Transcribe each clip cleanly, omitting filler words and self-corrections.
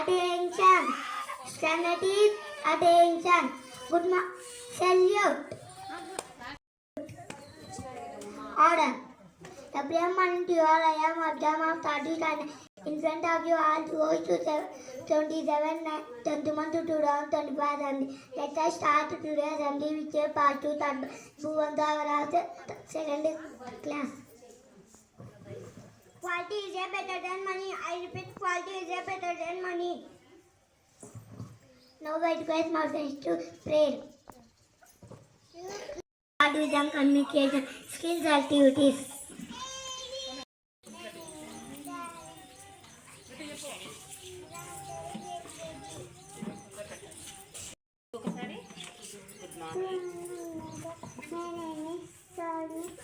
Attention. Standard is attention. Good morning. Salute. Order. WM morning to you all. I am Abdam of 30 and in front of you all goes to 27, 21 to 2025 assembly. Let us start today's assembly with a part 2 third Bhuvanta of the second class. Quality is a better than money. I repeat, quality is a better than money. Now I request my friends to pray. Start with some communication skills activities.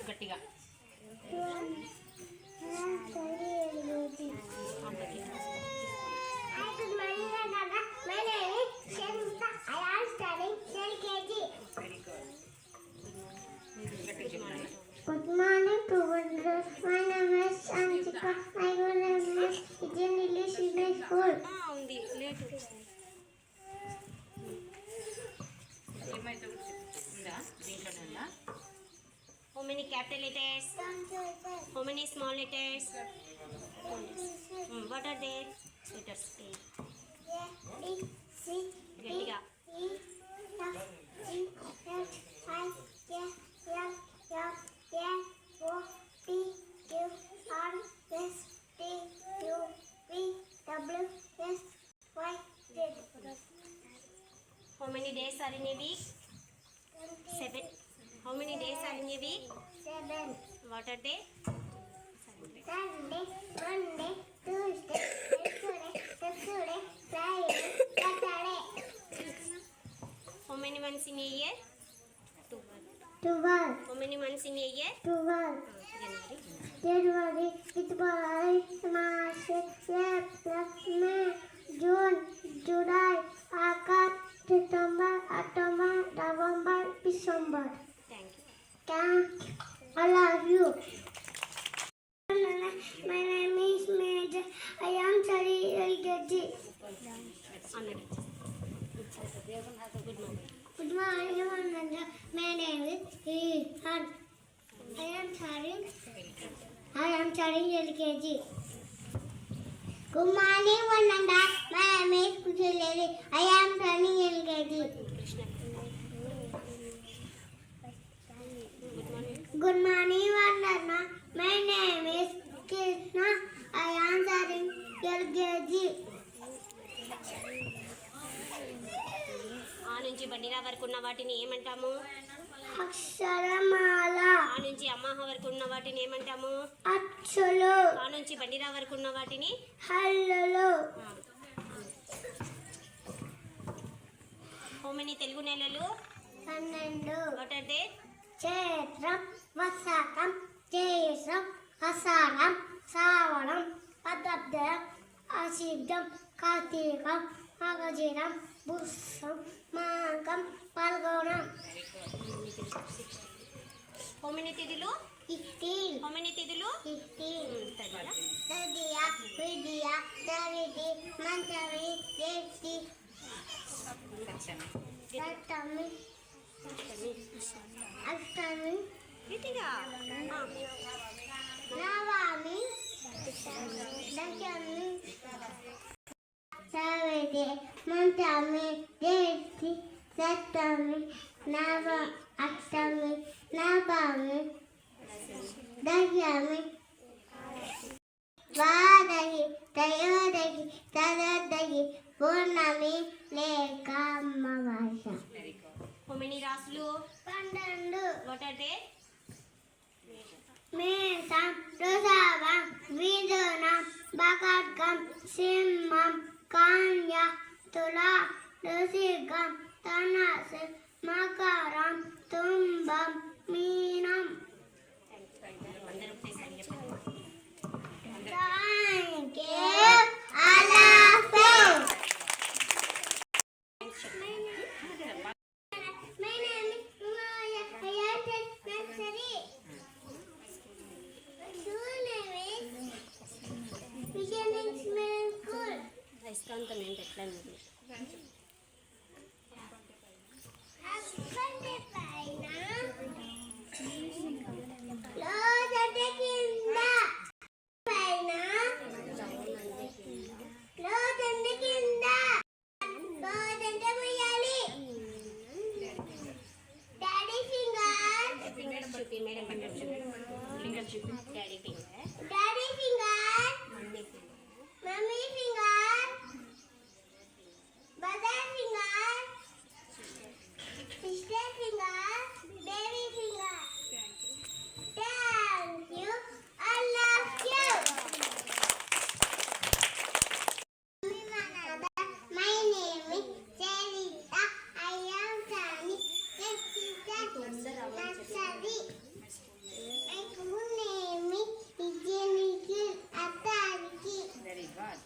గట్టిగా Good morning to everyone. My name is Anshika. My name is English School. ఉంది late ఏమైతే ఉందా దీంట్లోనే ఉందా How many capital letters? How many small letters? What are they? Letters గట్టిగా How many days are in a week? 7. How many days are in a week? 7. What are they? Sunday, Monday, Tuesday, Wednesday, Friday, Saturday. How many months in a year? 12. How many months in a year? 12. January. January, February, March, April, May, June, July, August, September, October, November, December. Thank you. Thank you. I love you. My name is Major. I am Sari LKG. Good morning, Ananda. My name is Rihan. I am Sari LKG. Good morning, Ananda. My name is Kuchileli. I am Sari LKG. Good morning, Vandana. My name is Krishna. I am studying LKG. ఆ నుంచి బండిరా వరకు ఉన్న వాటిని ఏమంటాము? అక్షరమాల. ఆ నుంచి అమ్మాహ వరకు ఉన్న వాటిని ఏమంటాము? అచ్చులు. ఆ నుంచి బండిరా వరకు ఉన్న వాటిని హల్లులు. How many తెలుగు నెలలు? 12. What are they? చైత్రం, వసంతం, జ్యేష్ఠం, ఆషాఢం, శ్రావణం, భాద్రపదం, ఆశ్వీజం, కార్తీకం, మార్గశిరం, పుష్యం, మాఘం, ఫల్గుణం. How many తిథులు? 15. How many తిథులు? 15. చదివారా? తదియ, విద్య, దరిది, మంచమి, దేశి, సప్తమి, అష్టమి, గట్టిగా నవమి, దశమి, సవితి, మంచమి, దేశి, సప్తమి, అష్టమి, నవమి, దశమి, ద్వాదశి, త్రయోదశి, చతుర్దశి, పూర్ణమి, లేక అమావాస్య. How many రాసులు? 12. What are they? మేషం, వృషభం, మిథునం, కర్కాటకం, సింహం, కన్య, తుల, వృశ్చికం, ధనుస్సు, మకరం, కుంభం, మీనం. అందరూ ఒకటేసారి చెప్పండి. Thank you. Allah Hafiz. My name is Maya. I am nursery. School name is Vijayan School. అయస్కాంతం ఏంటి ఎట్లా ఉంది? చూపి మేడం పక్కన చూపి ఫింగర్ చూపి daddy finger mummy finger brother finger, sister finger, baby finger. Thank you. I love you. My name is Sarita. I am Sani. Yes, sister. Nasari. My full name is Vijaynikil Attariki. Very good.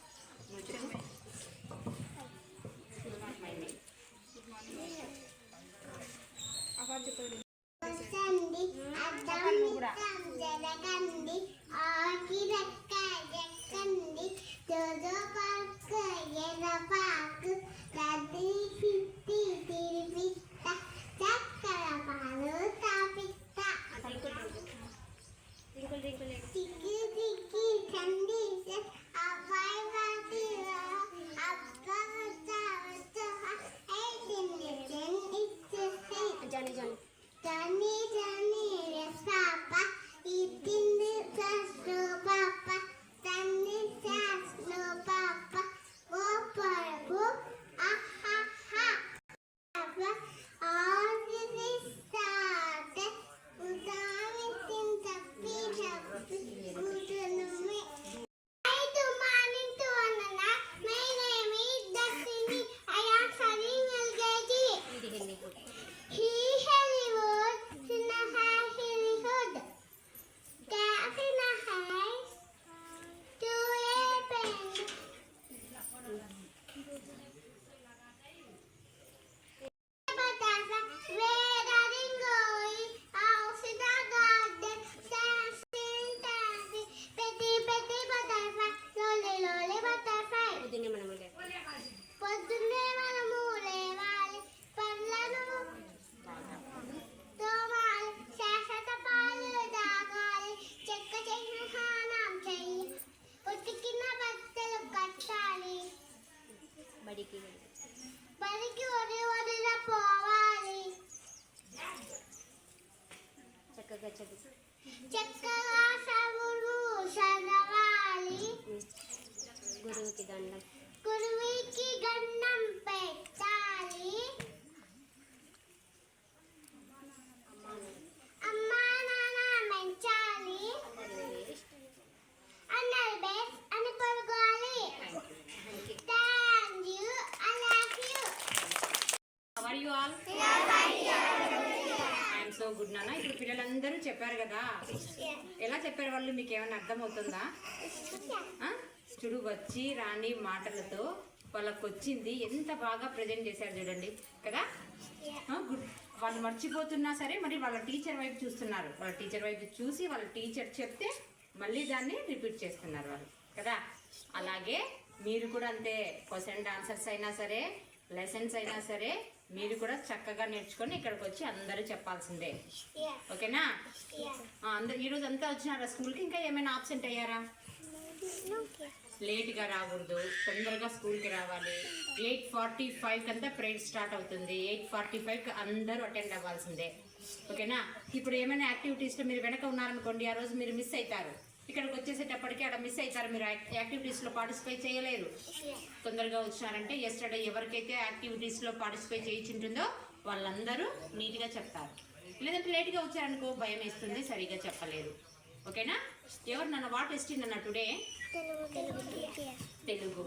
నువ్వు చెప్పు. వసంది అద్దం జరగండి ఆకిరక్క ఎక్కండి జోజో park ఎర్రపాకు రద్ది పిట్టి తిరిపిట్ట చక్కర పాలు తాపిట్ట సిక్కి సిక్కి కండిస అబ్బాయి వాటి అబ్బా వచ్చా Johnny Johnny, yes, Papa. Eating this no, Papa. Sunny says no, Papa. Go for a go. Ah, ha, ha. Papa, all this is started. Udami thinks a piece of Udunumi. Hi to morning to Anana. My name is Destiny. I am studying LKG. He Hollywood, Sinahai Hollywood. Sinahai to a pen. Batasa, where are you going? Out in the garden, dancing, dancing. Petty, petty butterfly, lolly, lolly butterfly. పొద్దున్నే మనము లేవాలి పళ్ళను తోమాలి శాశ్వత పాలు తాగాలి చెక్క చెక్క స్నానం చెయ్యి ఉతికిన బట్టలు కట్టాలి బడికి వదిల పోవాలి చక్కగా చదువు. చక్కగా చదువు చదవాలి గురువుకి దండం. గురువుకి గన్నం పెట్టాలి అమ్మా నాన్న మెంచాలి అన్నది బెస్ట్ అని పడుకోవాలి. Thank you. I love you. How are you all? I am so good, Nana. ఇప్పుడు పిల్లలందరూ చెప్పారు కదా, ఎలా చెప్పారు వాళ్ళు, మీకు ఏమైనా అర్థమవుతుందా? చూడు, వచ్చి రాని మాటలతో వాళ్ళకి వచ్చింది ఎంత బాగా ప్రజెంట్ చేశారు చూడండి కదా. గుడ్. వాళ్ళు మర్చిపోతున్నా సరే మరి వాళ్ళ టీచర్ వైపు చూస్తున్నారు. వాళ్ళ టీచర్ వైపు చూసి వాళ్ళ టీచర్ చెప్తే మళ్ళీ దాన్ని రిపీట్ చేస్తున్నారు వాళ్ళు కదా. అలాగే మీరు కూడా అంతే. క్వశ్చన్ అండ్ ఆన్సర్స్ అయినా సరే, లెసన్స్ అయినా సరే మీరు కూడా చక్కగా నేర్చుకొని ఇక్కడికి వచ్చి అందరూ చెప్పాల్సిందే. ఓకేనా? అందరు ఈరోజు అంతా వచ్చినారా స్కూల్కి? ఇంకా ఏమైనా ఆబ్సెంట్ అయ్యారా? లేట్గా రాకూడదు, తొందరగా స్కూల్కి రావాలి. 8:45 అంతా ప్రేయర్ స్టార్ట్ అవుతుంది. 8:45 అందరూ అటెండ్ అవ్వాల్సిందే. ఓకేనా? ఇప్పుడు ఏమైనా యాక్టివిటీస్లో మీరు వెనక ఉన్నారనుకోండి, ఆ రోజు మీరు మిస్ అవుతారు. ఇక్కడికి వచ్చేసేటప్పటికి అక్కడ మిస్ అవుతారు, మీరు యాక్టివిటీస్లో పార్టిసిపేట్ చేయలేరు. తొందరగా వచ్చినారంటే ఎస్టర్డే ఎవరికైతే యాక్టివిటీస్లో పార్టిసిపేట్ చేయించుంటుందో వాళ్ళందరూ నీట్గా చెప్తారు. లేదంటే లేట్గా వచ్చారనుకో భయం వేస్తుంది, సరిగ్గా చెప్పలేరు. ఓకేనా? ఎవరు నన్ను వాట్ టెస్ట్ నన్న today? Telugu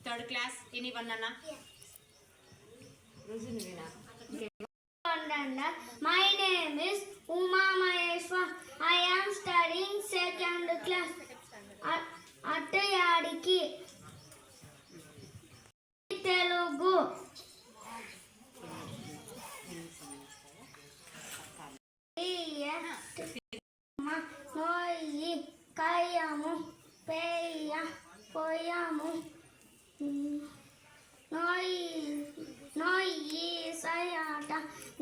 3rd class. Anyone అన్న? My name is Uma Maheshwar. I am studying 2nd class at Yadiki. Telugu. Noyi, kayamu, peya, poyamu.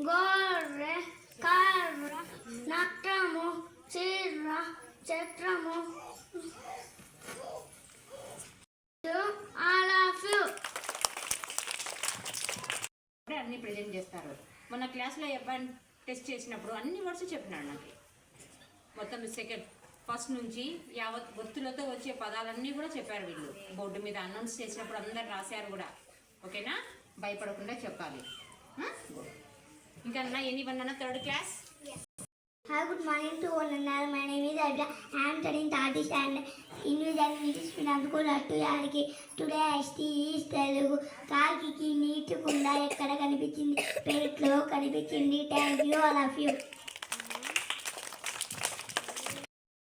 గొర్రె కర్ర నట్టము చిర్ర చట్రము all of you. అన్ని ప్రజెంట్ చేస్తారు. మొన్న క్లాస్లో అబ్బాయి టెస్ట్ చేసినప్పుడు అన్ని వర్డ్స్ చెప్పినాడు నాకు. మొత్తం ఫస్ట్ నుంచి యావత్ ఒత్తులతో వచ్చే పదాలన్నీ కూడా చెప్పారు వీళ్ళు. బోర్డు మీద అనౌన్స్ చేసినప్పుడు అందరు రాశారు కూడా. ఓకేనా? భయపడకుండా చెప్పాలి. ఇంకా అన్న ఎన్ని third class. Hi, good morning to all another. My name is Adra. I am studying 3rd standard in English Finance School at Tuyariki. Today I is Telugu. Karki neat kunda ekkada kanipichindi petlo kanipichindi. Thank you all of you.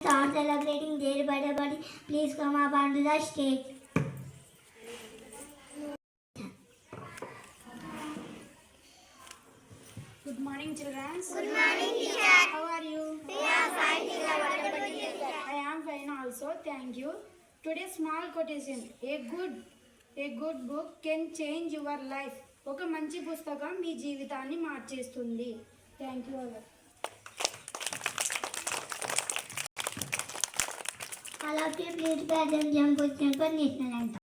Start celebrating their birthday. Please come up onto the stage. Good morning, children. Good morning, teacher. How are you? We are fine, teacher. What about you, teacher? I am fine also. Thank you. Today's small quotation. A good book can change your life. ఒక మంచి పుస్తకం మీ జీవితాన్ని మార్చేస్తుంది. Thank you all. All of you please pay attention for national anthem.